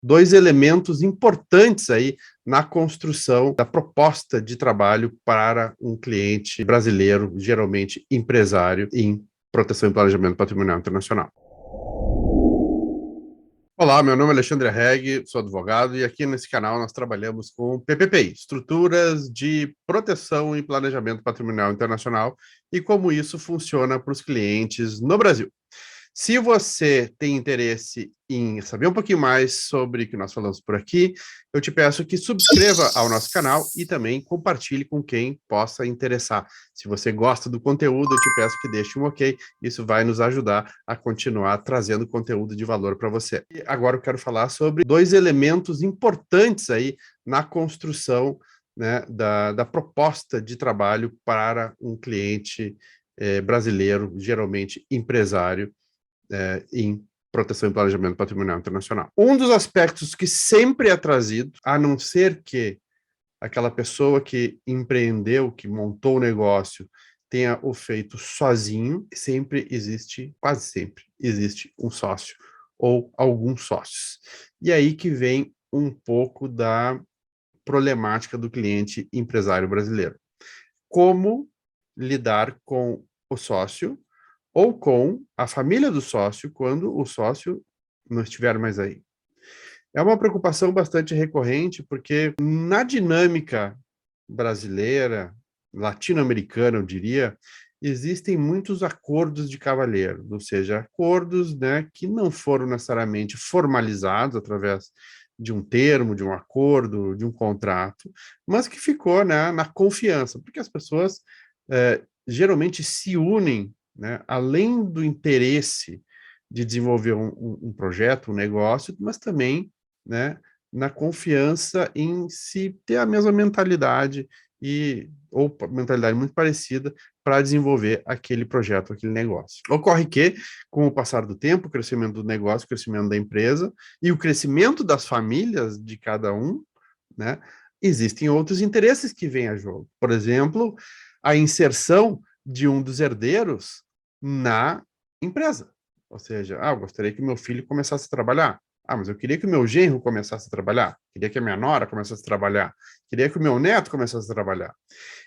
dois elementos importantes aí na construção da proposta de trabalho para um cliente brasileiro, geralmente empresário, em proteção e planejamento patrimonial internacional. Olá, meu nome é Alexandre Reg, sou advogado e aqui nesse canal nós trabalhamos com PPPI, Estruturas de Proteção e Planejamento Patrimonial Internacional, e como isso funciona para os clientes no Brasil. Se você tem interesse em saber um pouquinho mais sobre o que nós falamos por aqui, eu te peço que subscreva ao nosso canal e também compartilhe com quem possa interessar. Se você gosta do conteúdo, eu te peço que deixe um ok, isso vai nos ajudar a continuar trazendo conteúdo de valor para você. E agora eu quero falar sobre dois elementos importantes aí na construção, né, da proposta de trabalho para um cliente brasileiro, geralmente empresário, em proteção e planejamento patrimonial internacional. Um dos aspectos que sempre é trazido, a não ser que aquela pessoa que empreendeu, que montou o negócio, tenha o feito sozinho, sempre existe, quase sempre, existe um sócio ou alguns sócios. E aí que vem um pouco da problemática do cliente empresário brasileiro. Como lidar com o sócio ou com a família do sócio quando o sócio não estiver mais aí. É uma preocupação bastante recorrente, porque na dinâmica brasileira, latino-americana, eu diria, existem muitos acordos de cavalheiro, ou seja, acordos, né, que não foram necessariamente formalizados através de um termo, de um acordo, de um contrato, mas que ficou, né, na confiança, porque as pessoas geralmente se unem, né, além do interesse de desenvolver um projeto, um negócio, mas também, né, na confiança em se ter a mesma mentalidade ou mentalidade muito parecida para desenvolver aquele projeto, aquele negócio. Ocorre que, com o passar do tempo, o crescimento do negócio, o crescimento da empresa e o crescimento das famílias de cada um, né, existem outros interesses que vêm a jogo. Por exemplo, a inserção de um dos herdeiros na empresa. Ou seja, eu gostaria que meu filho começasse a trabalhar. Mas eu queria que o meu genro começasse a trabalhar. Queria que a minha nora começasse a trabalhar. Queria que o meu neto começasse a trabalhar.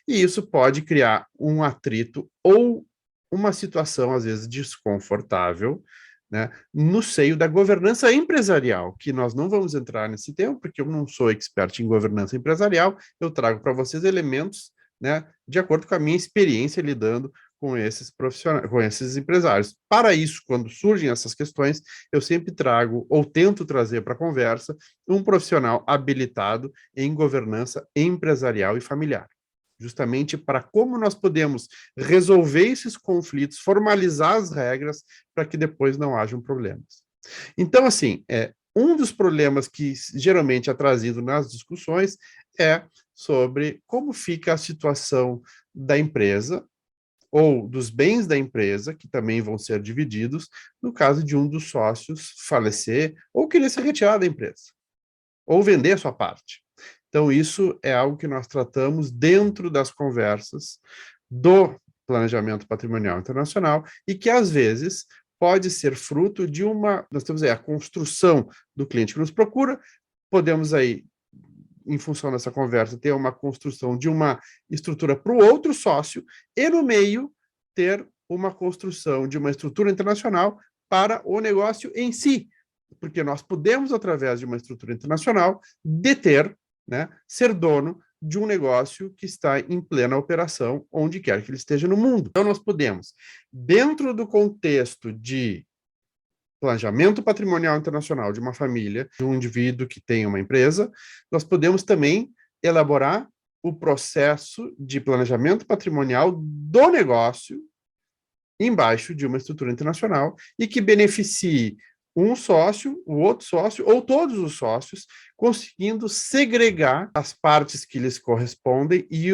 E isso pode criar um atrito ou uma situação, às vezes, desconfortável, né, no seio da governança empresarial, que nós não vamos entrar nesse tema, porque eu não sou expert em governança empresarial, eu trago para vocês elementos, né, de acordo com a minha experiência lidando com esses profissionais, com esses empresários. Para isso, quando surgem essas questões, eu sempre trago, ou tento trazer para a conversa, um profissional habilitado em governança empresarial e familiar, justamente para como nós podemos resolver esses conflitos, formalizar as regras para que depois não hajam problemas. Então, assim, um dos problemas que geralmente é trazido nas discussões é sobre como fica a situação da empresa ou dos bens da empresa, que também vão ser divididos, no caso de um dos sócios falecer ou querer se retirar da empresa, ou vender a sua parte. Então, isso é algo que nós tratamos dentro das conversas do planejamento patrimonial internacional e que, às vezes, pode ser fruto de nós temos aí a construção do cliente que nos procura, podemos aí, em função dessa conversa, ter uma construção de uma estrutura para o outro sócio e, no meio, ter uma construção de uma estrutura internacional para o negócio em si, porque nós podemos, através de uma estrutura internacional, deter, né, ser dono de um negócio que está em plena operação, onde quer que ele esteja no mundo. Então, nós podemos, dentro do contexto de planejamento patrimonial internacional de uma família, de um indivíduo que tem uma empresa, nós podemos também elaborar o processo de planejamento patrimonial do negócio embaixo de uma estrutura internacional e que beneficie um sócio, o outro sócio ou todos os sócios, conseguindo segregar as partes que lhes correspondem e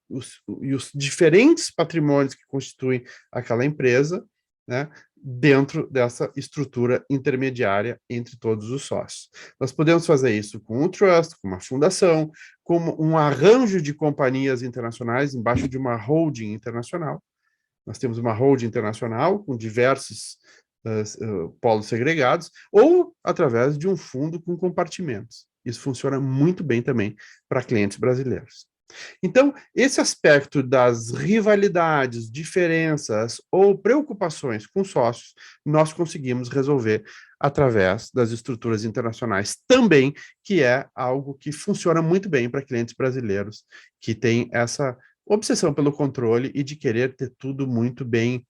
os diferentes patrimônios que constituem aquela empresa, né, dentro dessa estrutura intermediária entre todos os sócios. Nós podemos fazer isso com um trust, com uma fundação, com um arranjo de companhias internacionais embaixo de uma holding internacional. Nós temos uma holding internacional com diversos polos segregados, ou através de um fundo com compartimentos. Isso funciona muito bem também para clientes brasileiros. Então, esse aspecto das rivalidades, diferenças ou preocupações com sócios, nós conseguimos resolver através das estruturas internacionais também, que é algo que funciona muito bem para clientes brasileiros que têm essa obsessão pelo controle e de querer ter tudo muito bem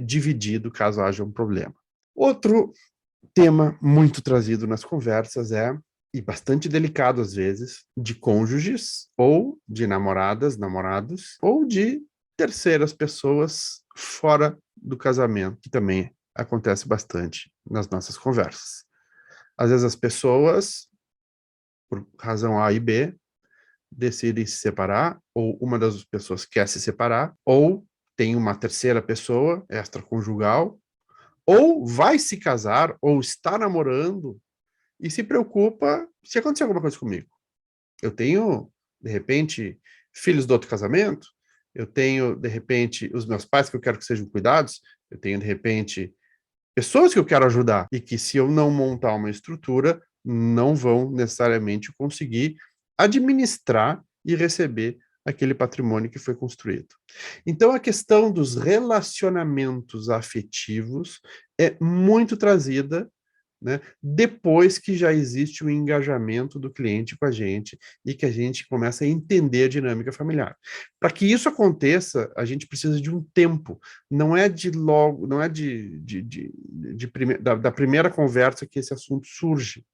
dividido caso haja um problema. Outro tema muito trazido nas conversas e bastante delicado às vezes, de cônjuges, ou de namoradas, namorados, ou de terceiras pessoas fora do casamento, que também acontece bastante nas nossas conversas. Às vezes as pessoas, por razão A e B, decidem se separar, ou uma das pessoas quer se separar, ou tem uma terceira pessoa extraconjugal, ou vai se casar, ou está namorando, e se preocupa se acontecer alguma coisa comigo. Eu tenho, de repente, filhos do outro casamento, eu tenho, de repente, os meus pais que eu quero que sejam cuidados, eu tenho, de repente, pessoas que eu quero ajudar, e que se eu não montar uma estrutura, não vão necessariamente conseguir administrar e receber aquele patrimônio que foi construído. Então, a questão dos relacionamentos afetivos é muito trazida, né, depois que já existe o engajamento do cliente com a gente e que a gente começa a entender a dinâmica familiar. Para que isso aconteça, a gente precisa de um tempo, não é de logo, não é da primeira conversa que esse assunto surge.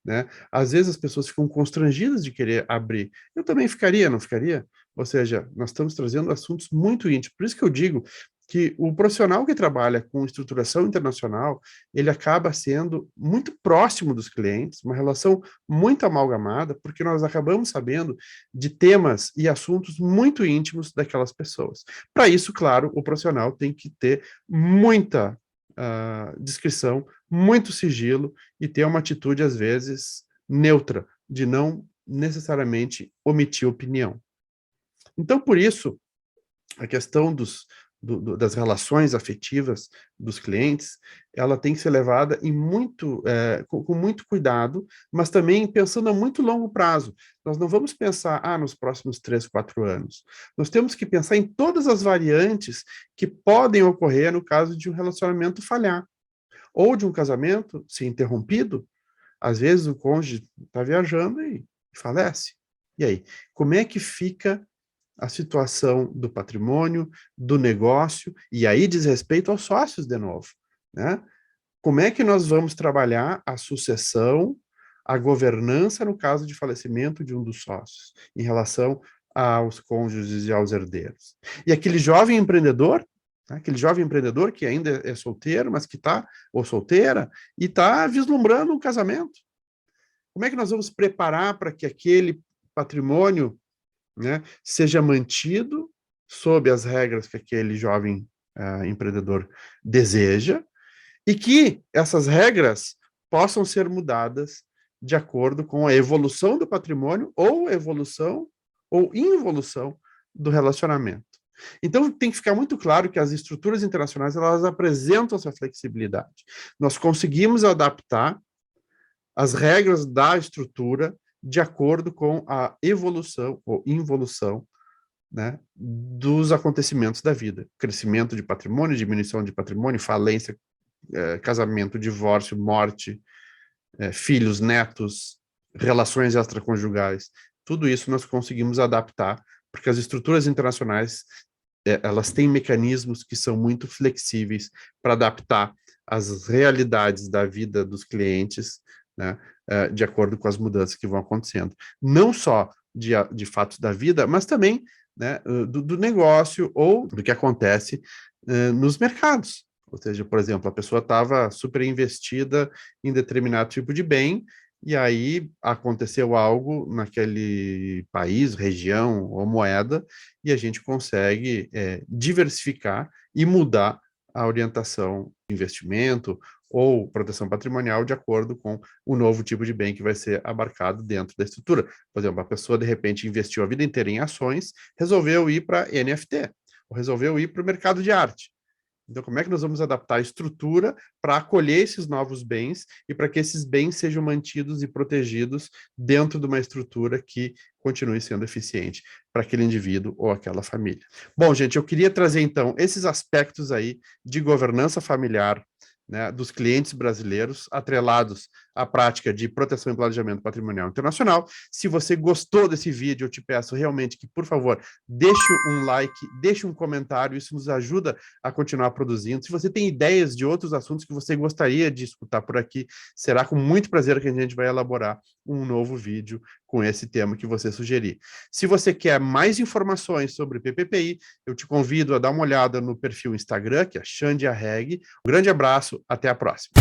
Né? Às vezes as pessoas ficam constrangidas de querer abrir. Eu também ficaria, não ficaria? Ou seja, nós estamos trazendo assuntos muito íntimos. Por isso que eu digo que o profissional que trabalha com estruturação internacional, ele acaba sendo muito próximo dos clientes, uma relação muito amalgamada, porque nós acabamos sabendo de temas e assuntos muito íntimos daquelas pessoas. Para isso, claro, o profissional tem que ter muita discrição, muito sigilo e ter uma atitude, às vezes, neutra, de não necessariamente omitir opinião. Então, por isso, a questão das relações afetivas dos clientes, ela tem que ser levada com muito cuidado, mas também pensando a muito longo prazo. Nós não vamos pensar, nos próximos 3, 4 anos. Nós temos que pensar em todas as variantes que podem ocorrer no caso de um relacionamento falhar, ou de um casamento ser interrompido. Às vezes o cônjuge está viajando e falece. E aí, como é que fica a situação do patrimônio, do negócio, e aí diz respeito aos sócios de novo, né? Como é que nós vamos trabalhar a sucessão, a governança no caso de falecimento de um dos sócios, em relação aos cônjuges e aos herdeiros? E aquele jovem empreendedor, né, aquele jovem empreendedor que ainda é solteiro, mas que está, ou solteira, e está vislumbrando um casamento. Como é que nós vamos preparar para que aquele patrimônio, né, seja mantido sob as regras que aquele jovem empreendedor deseja, e que essas regras possam ser mudadas de acordo com a evolução do patrimônio ou evolução ou involução do relacionamento. Então, tem que ficar muito claro que as estruturas internacionais, elas apresentam essa flexibilidade. Nós conseguimos adaptar as regras da estrutura de acordo com a evolução ou involução, né, dos acontecimentos da vida. Crescimento de patrimônio, diminuição de patrimônio, falência, casamento, divórcio, morte, filhos, netos, relações extraconjugais. Tudo isso nós conseguimos adaptar, porque as estruturas internacionais, elas têm mecanismos que são muito flexíveis para adaptar as realidades da vida dos clientes, né, de acordo com as mudanças que vão acontecendo. Não só de fatos da vida, mas também, né, do negócio ou do que acontece nos mercados. Ou seja, por exemplo, a pessoa estava super investida em determinado tipo de bem, e aí aconteceu algo naquele país, região ou moeda, e a gente consegue diversificar e mudar a orientação de investimento ou proteção patrimonial de acordo com o novo tipo de bem que vai ser abarcado dentro da estrutura. Por exemplo, a pessoa, de repente, investiu a vida inteira em ações, resolveu ir para NFT, ou resolveu ir para o mercado de arte. Então, como é que nós vamos adaptar a estrutura para acolher esses novos bens e para que esses bens sejam mantidos e protegidos dentro de uma estrutura que continue sendo eficiente para aquele indivíduo ou aquela família. Bom, gente, eu queria trazer então esses aspectos aí de governança familiar, né, dos clientes brasileiros, atrelados à prática de proteção e planejamento patrimonial internacional. Se você gostou desse vídeo, eu te peço realmente que, por favor, deixe um like, deixe um comentário, isso nos ajuda a continuar produzindo. Se você tem ideias de outros assuntos que você gostaria de escutar por aqui, será com muito prazer que a gente vai elaborar um novo vídeo com esse tema que você sugerir. Se você quer mais informações sobre PPPI, eu te convido a dar uma olhada no perfil Instagram, que é Xandia Reg. Um grande abraço, até a próxima.